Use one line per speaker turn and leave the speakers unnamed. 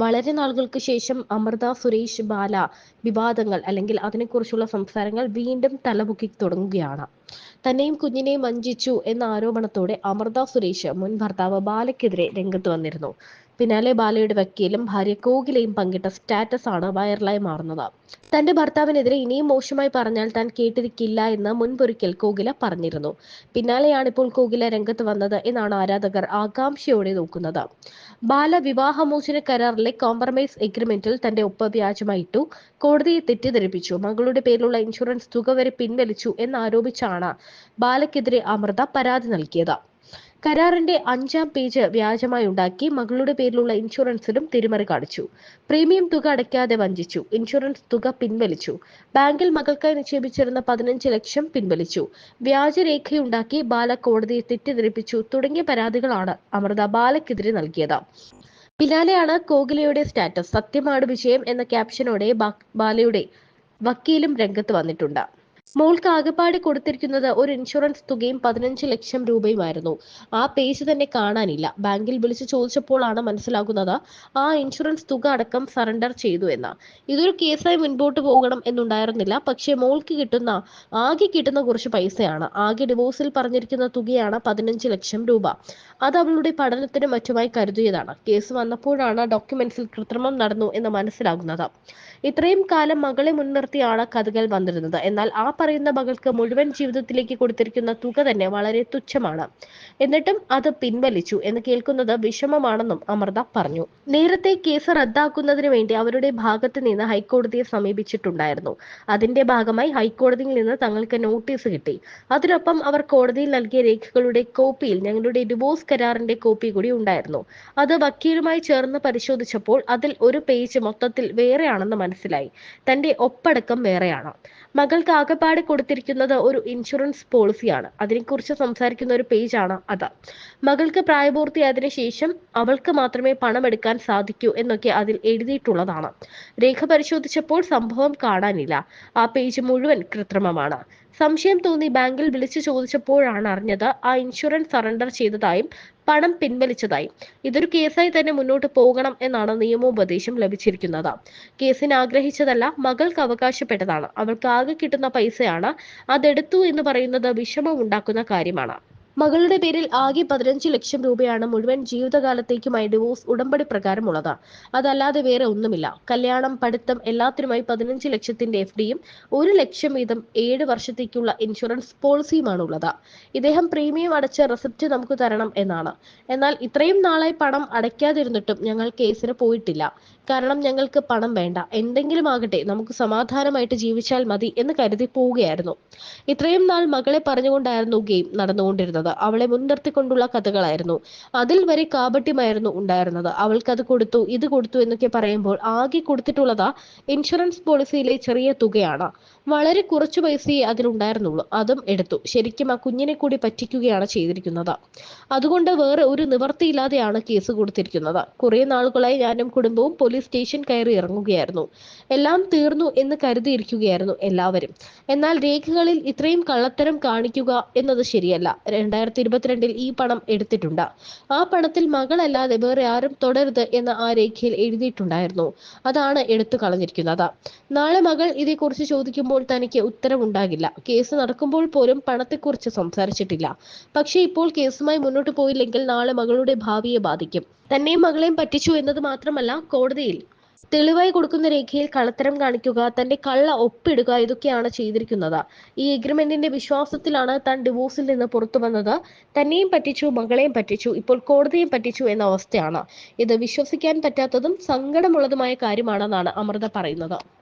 വളരെ നാളുകൾക്ക് ശേഷം അമൃത സുരേഷ് ബാല വിവാദങ്ങൾ അല്ലെങ്കിൽ അതിനെക്കുറിച്ചുള്ള സംസാരങ്ങൾ വീണ്ടും തലപൊക്കി തുടങ്ങുകയാണ്. തന്നെയും കുഞ്ഞിനെയും വഞ്ചിച്ചു എന്ന ആരോപണത്തോടെ അമൃത സുരേഷ് മുൻ ഭർത്താവ് ബാലയ്ക്കെതിരെ രംഗത്ത് വന്നിരുന്നു. പിന്നാലെ ബാലയുടെ വക്കീലും ഭാര്യ കോകിലയും പങ്കിട്ട സ്റ്റാറ്റസ് ആണ് വൈറലായി മാറുന്നത്. തന്റെ ഭർത്താവിനെതിരെ ഇനിയും മോശമായി പറഞ്ഞാൽ താൻ കേട്ടിരിക്കില്ല എന്ന് മുൻപൊരിക്കൽ കോകില പറഞ്ഞിരുന്നു. പിന്നാലെയാണ് ഇപ്പോൾ കോകില രംഗത്ത് വന്നത് എന്നാണ് ആരാധകർ ആകാംക്ഷയോടെ നോക്കുന്നത്. ബാല വിവാഹമോചന കരാറിലെ കോംപ്രമൈസ് എഗ്രിമെന്റിൽ തന്റെ ഒപ്പ് വ്യാജമായിട്ടു, കോടതിയെ തെറ്റിദ്ധരിപ്പിച്ചു, മകളുടെ പേരിലുള്ള ഇൻഷുറൻസ് തുക വരെ പിൻവലിച്ചു എന്നാരോപിച്ചാണ് ബാലയ്ക്കെതിരെ അമൃത പരാതി നൽകിയത്. കരാറിന്റെ 5-ാം പേജ് വ്യാജമായി ഉണ്ടാക്കി, മകളുടെ പേരിലുള്ള ഇൻഷുറൻസിലും തിരിമറി കാണിച്ചു, പ്രീമിയം തുക അടയ്ക്കാതെ വഞ്ചിച്ചു, ഇൻഷുറൻസ് തുക പിൻവലിച്ചു, ബാങ്കിൽ മകൾക്കായി നിക്ഷേപിച്ചിരുന്ന 15 ലക്ഷം പിൻവലിച്ചു, വ്യാജരേഖയുണ്ടാക്കി ബാല കോടതിയെ തെറ്റിദ്ധരിപ്പിച്ചു തുടങ്ങിയ പരാതികളാണ് അമൃത ബാലയ്ക്കെതിരെ നൽകിയത്. പിന്നാലെയാണ് കോകിലയുടെ സ്റ്റാറ്റസ്. സത്യമാണ് വിജയം എന്ന ക്യാപ്ഷനോടെ ബാലയുടെ വക്കീലും രംഗത്ത് വന്നിട്ടുണ്ട്. മോൾക്ക് ആകെപ്പാടെ കൊടുത്തിരിക്കുന്നത് ഒരു ഇൻഷുറൻസ് തുകയും 15 ലക്ഷം രൂപയുമായിരുന്നു. ആ പേജ് തന്നെ കാണാനില്ല. ബാങ്കിൽ വിളിച്ചു ചോദിച്ചപ്പോഴാണ് മനസ്സിലാകുന്നത് ആ ഇൻഷുറൻസ് തുക അടക്കം സറണ്ടർ ചെയ്തു എന്ന്. ഇതൊരു കേസായി മുൻപോട്ട് പോകണം എന്നുണ്ടായിരുന്നില്ല. പക്ഷേ മോൾക്ക് ആകെ കിട്ടുന്ന കുറച്ച് പൈസയാണ്. ആകെ ഡിവോഴ്സിൽ പറഞ്ഞിരിക്കുന്ന തുകയാണ് 15 ലക്ഷം രൂപ. അത് അവളുടെ പഠനത്തിനും മറ്റുമായി കരുതിയതാണ്. കേസ് വന്നപ്പോഴാണ് ഡോക്യുമെന്റ്സിൽ കൃത്രിമം നടന്നു എന്ന് മനസ്സിലാകുന്നത്. ഇത്രയും കാലം മകളെ മുൻനിർത്തിയാണ് കഥകൾ വന്നിരുന്നത്. എന്നാൽ ആ പറയുന്ന മകൾക്ക് മുഴുവൻ ജീവിതത്തിലേക്ക് കൊടുത്തിരിക്കുന്ന തുക തന്നെ വളരെ തുച്ഛമാണ്. എന്നിട്ടും അത് പിൻവലിച്ചു എന്ന് കേൾക്കുന്നത് വിഷമമാണെന്നും അമൃത പറഞ്ഞു. നേരത്തെ കേസ് റദ്ദാക്കുന്നതിന് വേണ്ടി അവരുടെ ഭാഗത്ത് നിന്ന് ഹൈക്കോടതിയെ സമീപിച്ചിട്ടുണ്ടായിരുന്നു. അതിന്റെ ഭാഗമായി ഹൈക്കോടതിയിൽ നിന്ന് തങ്ങൾക്ക് നോട്ടീസ് കിട്ടി. അതിനൊപ്പം അവർ കോടതിയിൽ നൽകിയ രേഖകളുടെ കോപ്പിയിൽ ഞങ്ങളുടെ ഡിവോഴ്സ് കരാറിന്റെ കോപ്പി കൂടി ഉണ്ടായിരുന്നു. അത് വക്കീലുമായി ചേർന്ന് പരിശോധിച്ചപ്പോൾ അതിൽ ഒരു പേജ് മൊത്തത്തിൽ വേറെയാണെന്ന് മനസ്സിലായി. തന്റെ ഒപ്പടക്കം വേറെയാണ്. മകൾക്ക് ആകെപ്പാടെ കൊടുത്തിരിക്കുന്നത് ഒരു ഇൻഷുറൻസ് പോളിസിയാണ്. അതിനെക്കുറിച്ച് സംസാരിക്കുന്ന ഒരു പേജാണ് അത്. മകൾക്ക് പ്രായപൂർത്തിയായതിനു ശേഷം അവൾക്ക് മാത്രമേ പണം എടുക്കാൻ സാധിക്കൂ എന്നൊക്കെ അതിൽ എഴുതിയിട്ടുള്ളതാണ്. രേഖ പരിശോധിച്ചപ്പോൾ സംഭവം കാണാനില്ല. ആ പേജ് മുഴുവൻ കൃത്രിമമാണ്. സംശയം തോന്നി ബാങ്കിൽ വിളിച്ചു ചോദിച്ചപ്പോഴാണ് അറിഞ്ഞത് ആ ഇൻഷുറൻസ് സറണ്ടർ ചെയ്തതായും പണം പിൻവലിച്ചതായും. ഇതൊരു കേസായി തന്നെ മുന്നോട്ട് പോകണം എന്നാണ് നിയമോപദേശം ലഭിച്ചിരിക്കുന്നത്. കേസിന് ആഗ്രഹിച്ചതല്ല, മകൾക്ക് അവകാശപ്പെട്ടതാണ്. അവൾക്ക് ആകെ കിട്ടുന്ന പൈസയാണ്. അതെടുത്തു എന്ന് പറയുന്നത് വിഷമം ഉണ്ടാക്കുന്ന കാര്യമാണ്. മകളുടെ പേരിൽ ആകെ 15 ലക്ഷം രൂപയാണ് മുഴുവൻ ജീവിതകാലത്തേക്കുമായി ഡിവോഴ്സ് ഉടമ്പടി പ്രകാരമുള്ളത്. അതല്ലാതെ വേറെ ഒന്നുമില്ല. കല്യാണം, പഠിത്തം എല്ലാത്തിനുമായി 15 ലക്ഷത്തിന്റെ FDയും 1 ലക്ഷം വീതം 7 വർഷത്തേക്കുള്ള ഇൻഷുറൻസ് പോളിസിയുമാണുള്ളത്. ഇദ്ദേഹം പ്രീമിയം അടച്ച റെസിപ്റ്റ് നമുക്ക് തരണം എന്നാണ്. എന്നാൽ ഇത്രയും നാളായി പണം അടയ്ക്കാതിരുന്നിട്ടും ഞങ്ങൾ കേസിന് പോയിട്ടില്ല. കാരണം ഞങ്ങൾക്ക് പണം വേണ്ട, എന്തെങ്കിലും ആകട്ടെ, നമുക്ക് സമാധാനമായിട്ട് ജീവിച്ചാൽ മതി എന്ന് കരുതി പോവുകയായിരുന്നു. ഇത്രയും നാൾ മകളെ പറഞ്ഞുകൊണ്ടായിരുന്നു ഗെയിം നടന്നുകൊണ്ടിരുന്നത്. അവളെ മുൻനിർത്തിക്കൊണ്ടുള്ള കഥകളായിരുന്നു. അതിൽ വരെ കാപട്യമായിരുന്നു ഉണ്ടായിരുന്നത്. അവൾക്കത് കൊടുത്തു, ഇത് കൊടുത്തു എന്നൊക്കെ പറയുമ്പോൾ ആകെ കൊടുത്തിട്ടുള്ളത് ഇൻഷുറൻസ് പോളിസിയിലെ ചെറിയ തുകയാണ്. വളരെ കുറച്ചു പൈസയെ അതിലുണ്ടായിരുന്നുള്ളൂ. അതും എടുത്തു. ശരിക്കും ആ കുഞ്ഞിനെ കൂടി പറ്റിക്കുകയാണ് ചെയ്തിരിക്കുന്നത്. അതുകൊണ്ട് വേറെ ഒരു നിവർത്തിയില്ലാതെയാണ് കേസ് കൊടുത്തിരിക്കുന്നത്. കുറെ നാളുകളായി ഞാനും കുടുംബവും പോലീസ് സ്റ്റേഷൻ കയറി ഇറങ്ങുകയായിരുന്നു. എല്ലാം തീർന്നു എന്ന് കരുതിയിരിക്കുകയായിരുന്നു എല്ലാവരും. എന്നാൽ രേഖകളിൽ ഇത്രയും കള്ളത്തരം കാണിക്കുക എന്നത് ശരിയല്ല. 2022 ഈ പണം എടുത്തിട്ടുണ്ട്. ആ പണത്തിൽ മകളല്ലാതെ വേറെ ആരും തുടരുത് എന്ന് ആ രേഖയിൽ എഴുതിയിട്ടുണ്ടായിരുന്നു. അതാണ് എടുത്തു കളഞ്ഞിരിക്കുന്നത്. നാളെ മകൾ ഇതേക്കുറിച്ച് ചോദിക്കുമ്പോൾ തനിക്ക് ഉത്തരവുണ്ടാകില്ല. കേസ് നടക്കുമ്പോൾ പോലും പണത്തെക്കുറിച്ച് സംസാരിച്ചിട്ടില്ല. പക്ഷേ ഇപ്പോൾ കേസുമായി മുന്നോട്ട് പോയില്ലെങ്കിൽ നാളെ മകളുടെ ഭാവിയെ ബാധിക്കും. തന്നെയും മകളെയും പറ്റിച്ചു എന്നത് മാത്രമല്ല, കോടതിയിൽ തെളിവായി കൊടുക്കുന്ന രേഖയിൽ കള്ളത്തരം കാണിക്കുക, തന്റെ കള്ള ഒപ്പിടുക, ഇതൊക്കെയാണ് ചെയ്തിരിക്കുന്നത്. ഈ എഗ്രിമെന്റിന്റെ വിശ്വാസത്തിലാണ് താൻ ഡിവോഴ്സിൽ നിന്ന് പുറത്തു വന്നത്. തന്നെയും പറ്റിച്ചു, മകളെയും പറ്റിച്ചു, ഇപ്പോൾ കോടതിയും പറ്റിച്ചു എന്ന അവസ്ഥയാണ്. ഇത് വിശ്വസിക്കാൻ പറ്റാത്തതും സങ്കടമുള്ളതുമായ കാര്യമാണെന്നാണ് അമൃത പറയുന്നത്.